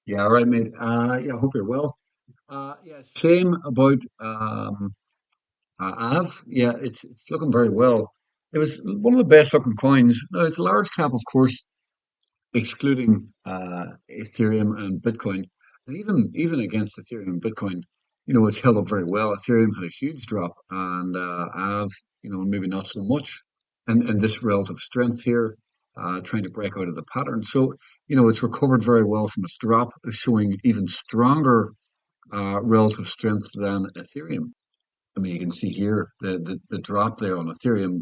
Yeah, all right, mate. Yeah, I hope you're well. Yeah, same about AAVE. Yeah, it's looking very well. It was one of the best looking coins. Now, it's a large cap, of course, excluding Ethereum and Bitcoin. And even against Ethereum and Bitcoin, it's held up very well. Ethereum had a huge drop, and AAVE, maybe not so much. And this relative strength here, trying to break out of the pattern. So, it's recovered very well from its drop, showing even stronger relative strength than Ethereum. I mean, you can see here the drop there on Ethereum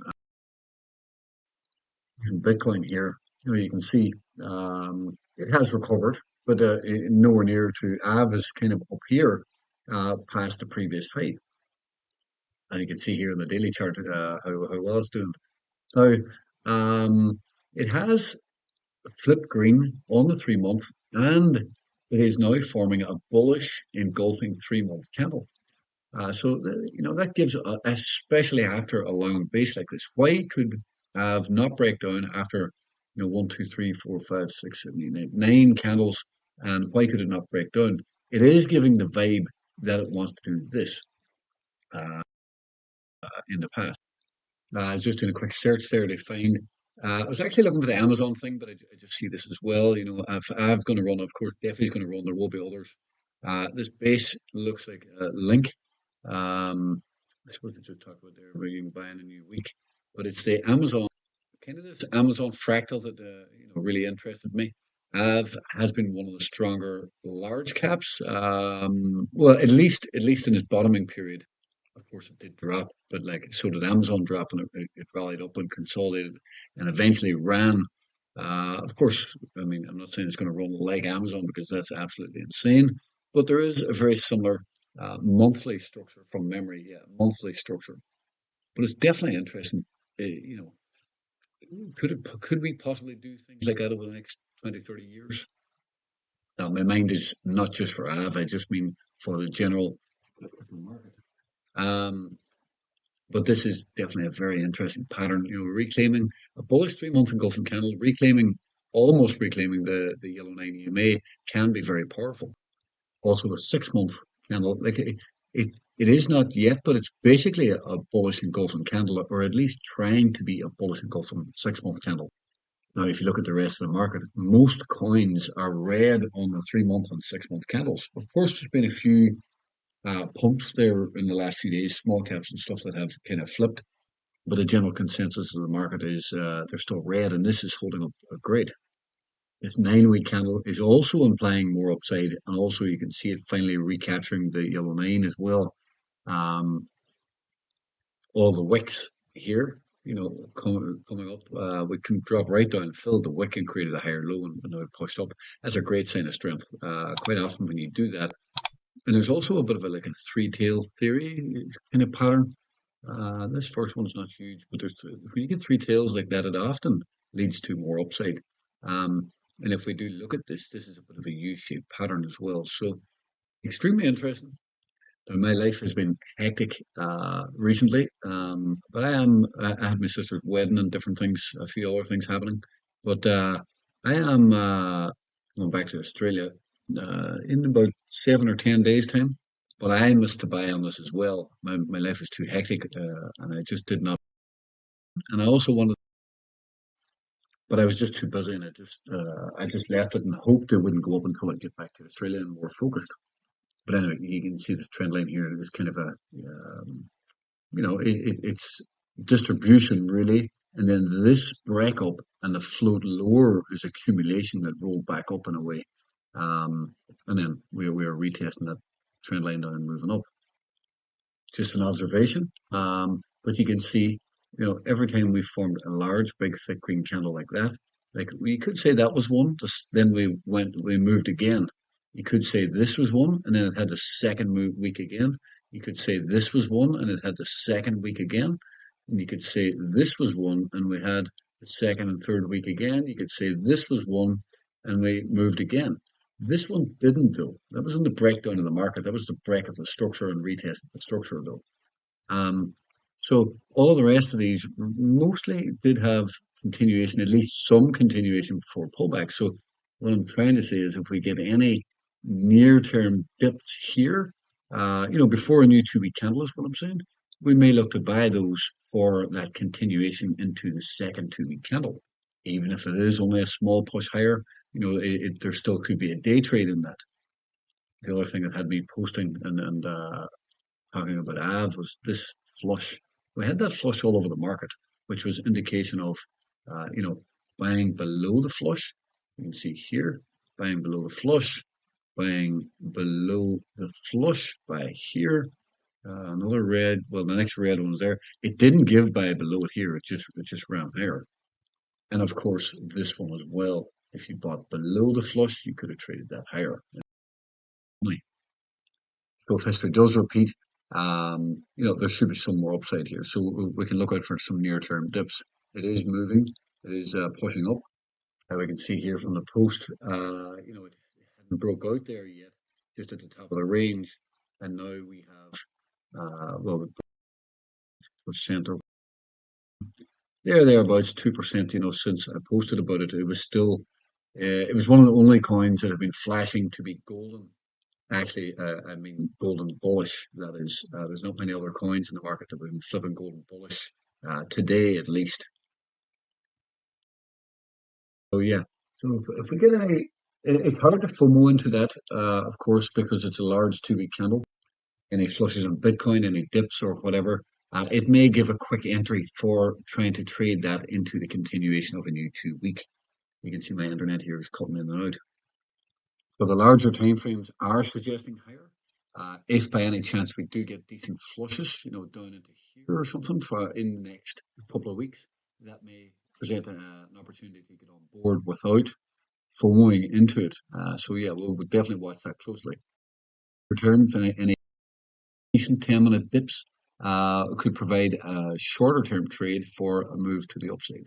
and Bitcoin here. You can see it has recovered, but nowhere near to AV is kind of up here past the previous height. And you can see here in the daily chart how well it's doing. Now, it has flipped green on the 3 month, and it is now forming a bullish engulfing 3 month candle. That gives, especially after a long base like this, why could have not break down after, one, two, three, four, five, six, seven, eight, nine candles, and why could it not break down? It is giving the vibe that it wants to do this uh, in the past. I was just doing a quick search there to find. I was actually looking for the Amazon thing, but I just see this as well. I've going to run, of course, definitely going to run. There will be others. This base looks like a link. I suppose we should talk about their reading buying a new week, but it's the Amazon kind of this Amazon fractal that really interested me. Has been one of the stronger large caps. Well, at least in its bottoming period. Of course, it did drop, but like so did Amazon drop, and it rallied up and consolidated, and eventually ran. Of course, I mean, I'm not saying it's going to run like Amazon because that's absolutely insane, but there is a very similar monthly structure from memory. Yeah, monthly structure, but it's definitely interesting. Could we possibly do things like that over the next 20, 30 years? Now, my mind is not just for AV, I just mean for the general crypto market. Um, But this is definitely a very interesting pattern. Reclaiming a bullish 3 month engulfing candle, almost reclaiming the yellow 9 EMA can be very powerful. Also, a 6 month candle, like it is not yet, but it's basically a bullish engulfing candle, or at least trying to be a bullish engulfing 6 month candle. Now, if you look at the rest of the market, most coins are red on the 3 month and 6 month candles. Of course, there's been a few pumps there in the last few days, small caps and stuff that have kind of flipped. But the general consensus of the market is they're still red, and this is holding up great. This 9 week candle is also implying more upside, and also you can see it finally recapturing the yellow 9 as well. Um, all the wicks here, coming up, we can drop right down, filled the wick, and created a higher low, and now it pushed up. That's a great sign of strength. Quite often when you do that, and there's also a bit of a three tail theory kind of pattern. This first one's not huge, but when you get three tails like that, it often leads to more upside. And if we do look at this is a bit of a U-shaped pattern as well. So extremely interesting. My life has been hectic recently, but I had my sister's wedding and different things, a few other things happening. But I am going back to Australia in about 7 or 10 days' time. But I missed to buy on this as well. My life is too hectic, and I just did not. And I also wanted, but I was just too busy, and I just left it and hoped it wouldn't go up until I get back to Australia and more focused. But anyway, you can see this trend line here. It was kind of it's distribution really, and then this breakup and the float lower is accumulation that rolled back up in a way, and then we are retesting that trend line down and moving up. Just an observation, but you can see, every time we formed a large, big, thick green candle like that, like we could say that was one. Then we moved again. You could say this was one, and then it had the second week again. You could say this was one, and it had the second week again. And you could say this was one, and we had the second and third week again. You could say this was one, and we moved again. This one didn't though. That was in the breakdown of the market. That was the break of the structure and retest of the structure though. Um, so all the rest of these mostly did have continuation, at least some continuation before pullback. So what I'm trying to say is if we get any near-term dips here, before a new 2-week candle is what I'm saying, we may look to buy those for that continuation into the second 2-week candle. Even if it is only a small push higher, there still could be a day trade in that. The other thing that had me posting and talking about AAVE was this flush. We had that flush all over the market, which was indication of, buying below the flush. You can see here, buying below the flush, buying below the flush, buy here. Another red, well, the next red one was there. It didn't give buy below it here. It just ran higher. And of course, this one as well. If you bought below the flush, you could have traded that higher. So if history does repeat, there should be some more upside here. So we can look out for some near-term dips. It is moving. It is pushing up. We can see here from the post, it hadn't broke out there yet, just at the top of the range. And now we have, the center. Thereabouts 2%, since I posted about it. It was still, it was one of the only coins that have been flashing to be golden. Actually, I mean golden bullish. That is, there's not many other coins in the market that have been flipping golden bullish today, at least. So yeah. So if we get it's hard to FOMO into that, of course, because it's a large 2-week candle. Any flushes on Bitcoin, any dips or whatever. It may give a quick entry for trying to trade that into the continuation of a new 2-week. You can see my internet here is cutting in and out. So the larger time frames are suggesting higher. If by any chance we do get decent flushes, down into here or something in the next couple of weeks, that may present an opportunity to get on board without FOMOing into it. So yeah, we'll definitely watch that closely. Returns any decent 10-minute dips could provide a shorter term trade for a move to the upside.